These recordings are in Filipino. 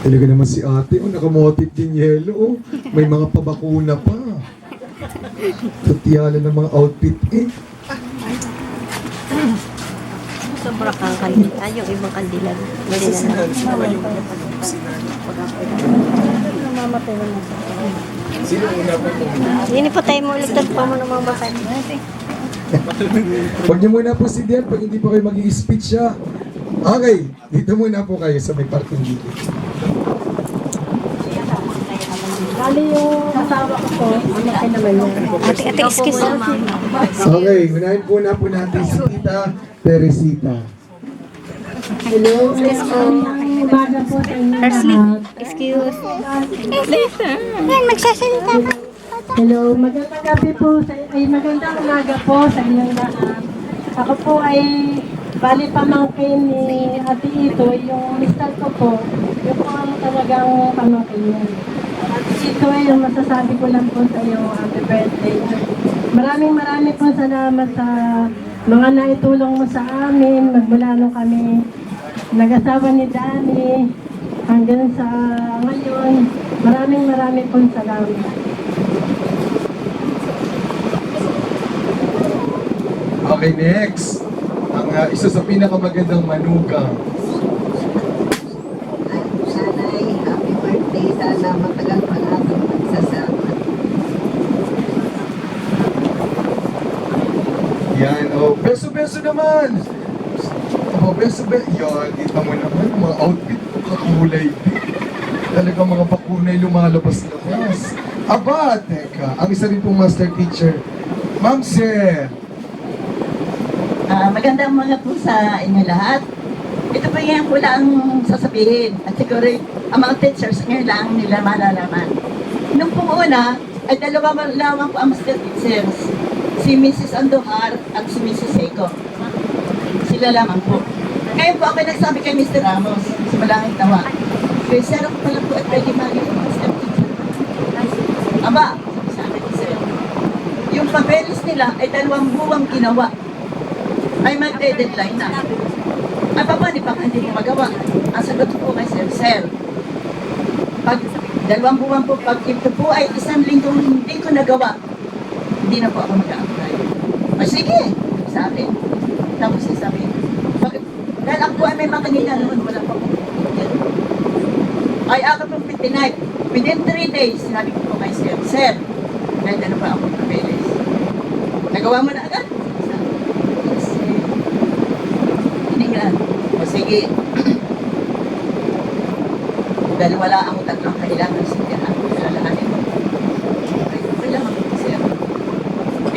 Talaga naman si ate, oh, nakamotif din yelo, oh. May mga pabakuna pa. Tutiyala ng mga outfit, eh. Sobra kang kandila. Yung ibang kandila. Hindi na lang. Namamatay na lang. Sino una po itong... Hindi pa tayo maulit pa mo ng mga bata. Huwag niyo muna po si Dian pag hindi po kayo mag-i-speech siya. Okay, dito muna po kayo sa may parking dito. Bali yung asawa ko po, malaki naman yun. Ate, excuse me. Okay, unahin po na po natin si Tita Teresita. Hello, umaga po sa inyo lahat. Excuse. Yan, magsasalita ka. Hello, magandang gabi po, magandang umaga po sa inyong lahat. Ako po ay bali pamangkin ni Ate Ito, yung mister ko po, yung po ang talagang pamangkin niya. Ate Ito, yung masasabi ko lang po sa iyo, happy birthday. Maraming po salamat sa mga naitulong mo sa amin, magmula nung kami nag-asawa ni Danny hanggang sa ngayon. Maraming po salamat. Okay, next. Ang isa sa pinakamagandang manugang. Nanay, happy birthday. Sana matagal pa natin magsasama. Yan, oh, beso-beso naman. Oh, beso-beso. Yan, kita mo naman, mga outfit, kakulay din. Talagang mga pakunay lumalabas-labas. Aba, teka, ang isa rin pong master teacher, Ma'am Sir. Magandang umaga po sa inyo lahat. Ito po yan ko lang sasabihin. At siguro ang mga teachers ngayon lang nila malalaman. Nung pong una, ay dalawa lamang po ang master teachers. Si Mrs. Andujar at si Mrs. Seiko. Sila lamang po. Ngayon po ako nagsabi kay Mr. Ramos sa Malangit Tawa. Kaya sir, ako pala po at pwede maging master teacher. Aba, sabi ko sir, yung papeles nila ay 2 buwang ginawa. Ay magde-deadline na. Ay paano pa hindi mo magawa? Ang sagot ko kay sir, sir, pag 2 buwan po, pag ito po ay 1 linggong hindi ko nagawa, hindi na po ako mag-a-apply. Ay sige, sa akin. Tapos sabi, bakit? Dahil ako ay may makanina noon, wala pa po. Ay ako po 59. Within 3 days, sinabi ko po kay sir, sir, dahil ano pa ako papeles. Nagawa mo na agad? O sige. Dahil wala ang 3 kailangan sitirahan. Lalahanin mo. Kailangan mo sir.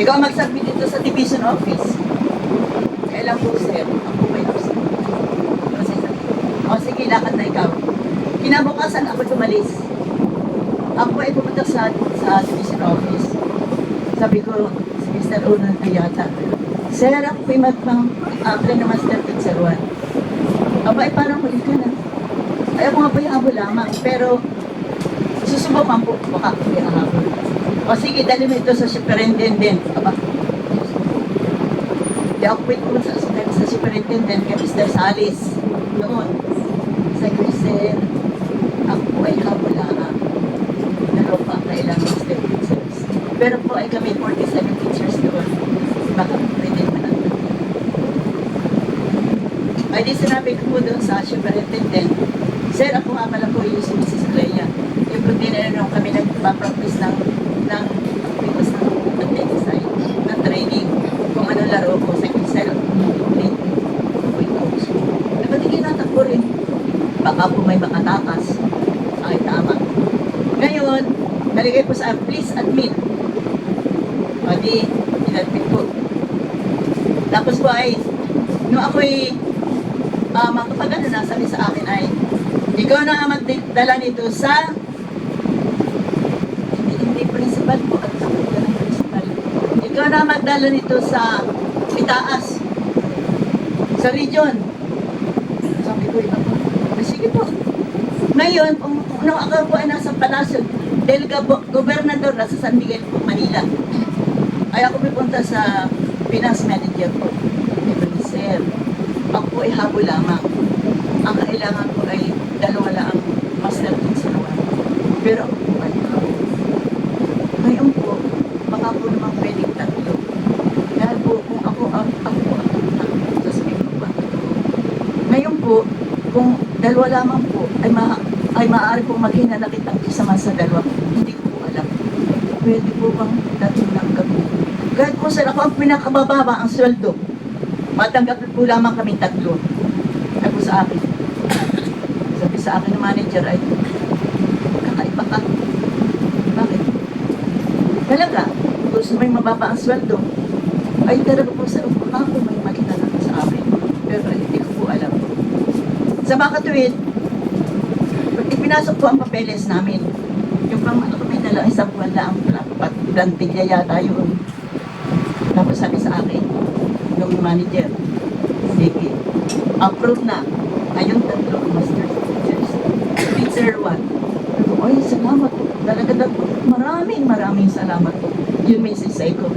Ikaw mag-submit dito sa division office. Kailan po sir? Ako may absent. O sige, lakad na ikaw. Kinabukasan ako tumalis. Ako ay pumunta sa division office. Sabi ko, si Mr. Unan Ayata, sir, ako ay mag-apply na master teacher 1. Aba, ay parang huli ka na. Ay ako nga pa yung habol lamang. Pero, susubukan po, baka hindi ang habol. O sige, dali mo ito sa superintendent. Aba, di ako pwede po sa superintendent kay Mr. Salis. Noon, sabi ko, sir, ako po ay habol lamang. Pero pa kailangan master teachers. Pero po ay kami 47 teachers doon. Baka pwede naman ang ay di sinabi ko po doon sa superintendent, sir, ako nga pala po yung si Mrs. Clea. Yung po din nung kami nagpa-practice ng because ng design, ng training, kung ano laro ko sa Excel, training, po yung coach. Napatigin natakbo rin. Baka po may makatakas. Ay, tama. Ngayon, naligay po sa please admit. O di, inadmit po. Tapos po ay, nung ako'y kapag ano na, sabi sa akin ay, ikaw na magdala nito sa hindi principal po at ako ng principal. Ikaw na magdala nito sa itaas, sa region. Sabi ko, sige po. Ngayon, nung ako po ay nasa palasyo, dahil gobernador na sa San Miguel po, Manila, ay ako pupunta sa finance manager po. Sir, ako po ay habol lamang. Ang kailangan ko ay 2 lang master Pero ako po ay tao. Ngayon po, baka po naman pwedeng tatlo. Dahil po, kung ako ang anak, sasabihin ko ba? Ngayon po, kung dalawa lamang po, ay maaari pong maghinanakit ang isa man sa dalawa. Hindi ko po alam. Pwede po bang tatlo lang kami? Kahit po sir, ako ang pinakabababa ang sweldo. Matanggap po lamang kami tatlo. Ay po sa akin. Sabi sa akin ng manager ay, kakaiba ka. Bakit? Talaga, gusto may mababa ang sweldo. Ay talaga po sa baka po may maghinanakit sa akin. Pero hindi ko po alam. Sa mga katuwid, ipinasok po ang papeles namin. Yung pang ako may dala, isang buwan lang ang plantilya yata yun. Tapos sabi sa akin, yung manager, sige, approve na. Ayun, tatlo ang master teachers. Teacher 1. Ay, salamat po. Talaga maraming salamat po. Yun may sisay ko.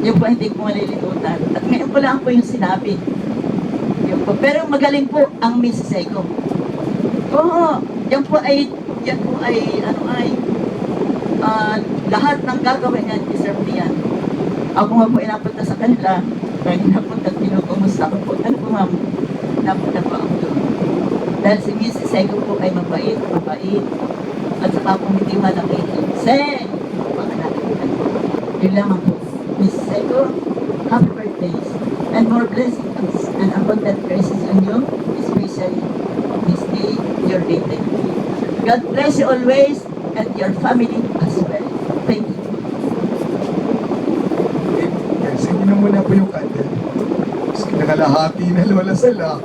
Yung po hindi ko malilimutan. At ngayon ko lang po yung sinabi. Yun po. Pero magaling po ang Mrs. Seiko. Oo, yan po ay lahat ng gagawin niya, deserve niya. Ako nga po inapunta sa kanila, kaya napunta at pinukumusta ko po. Ano po ma'am, napunta po ako doon. Dahil si Mrs. Seiko po ay mabait. At saka po hindi malakihin. Sen! Baka natin po. Yun lamang po. Mrs. Seiko, happy birthdays and more blessings and abundant graces on you, especially this day, your birthday. God bless you always and your family as well. Thank you. Okay, sige na muna po yung candle. Mas nakalahati na lola sala.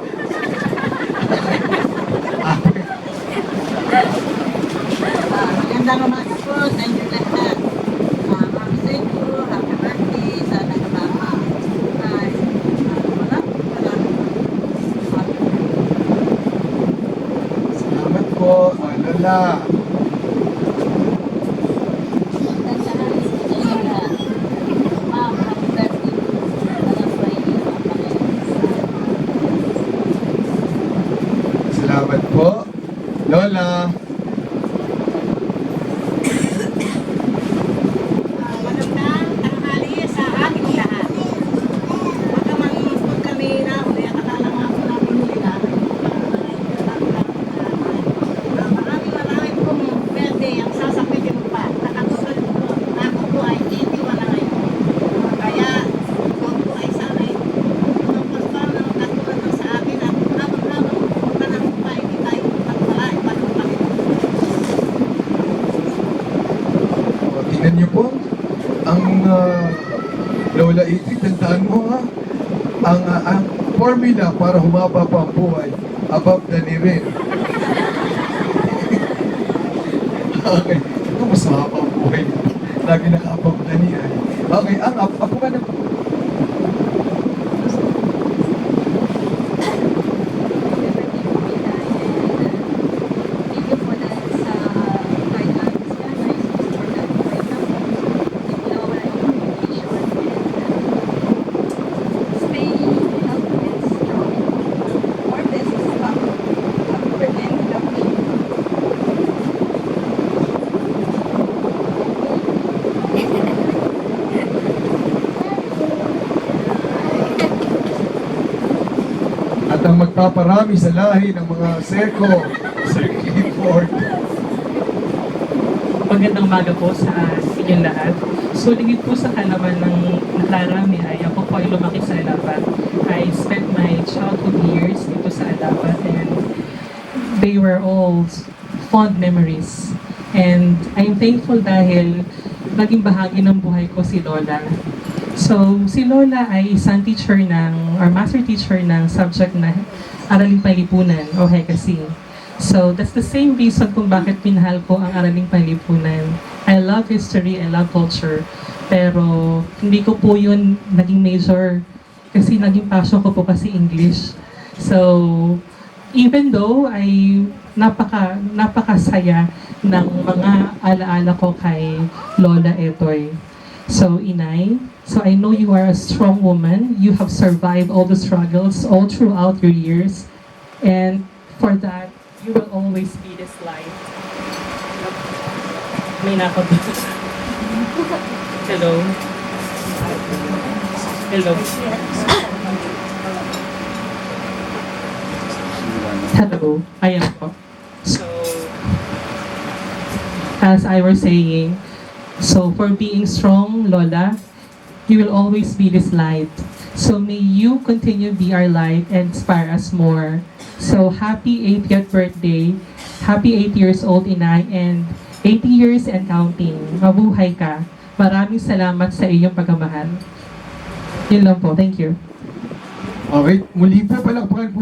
Magandang umaga po sa inyo lahat. Ma'am Seiko, happy birthday. Sana kasama. Ay, maraming Salamat po, lola. Salamat po, lola. Magandang tanghali sa ating lahat. Magkamangipon kami na uli at akala nga po namin nila. Maraming pong birthday ang sasapitin pa. Nakatulad po. Ako po ay 81 na ngayon. Kaya ikaw po ay sanay. Ang pasparan ng katulad ng sa akin at habang-habang pupunta ng pa, hindi tayo magpala. O, tingnan niyo po, ang Lola Itri, tandaan mo ha, ang formula para humaba pa ang buhay, above the rin. Okay, ito mas mahaba ang buhay. Lagi naka-above the ay. Okay, ang apo ka na. At ang magpaparami sa lahi ng mga Seiko, Sir Clifford. Magandang umaga po sa inyong lahat. So, lingid po sa kalaman ng nakarami ay ako po ay lumaki sa Alapan. I spent my childhood years dito sa Alapan and they were all fond memories. And I'm thankful dahil naging bahagi ng buhay ko si Lola. So, si Lola ay isang teacher or master teacher ng subject na Araling Panlipunan o HECASI. So, that's the same reason kung bakit pinahal ko ang Araling Panlipunan. I love history, I love culture, pero hindi ko po yun naging major kasi naging passion ko po kasi English. So, even though ay napakasaya ng mga alaala ko kay Lola Etoy. So, Inay, so I know you are a strong woman. You have survived all the struggles all throughout your years. And for that, you will always be this light. May nakabit. Hello? Hello? Hello? Ayan po. So, as I was saying, so for being strong, Lola, you will always be this light. So may you continue be our light and inspire us more. So happy 80th birthday. Happy 80 years old, Inay, and 80 years and counting. Mabuhay ka. Maraming salamat sa iyong pagmamahal. Yun lang po. Thank you. Okay, muli po palakpakan po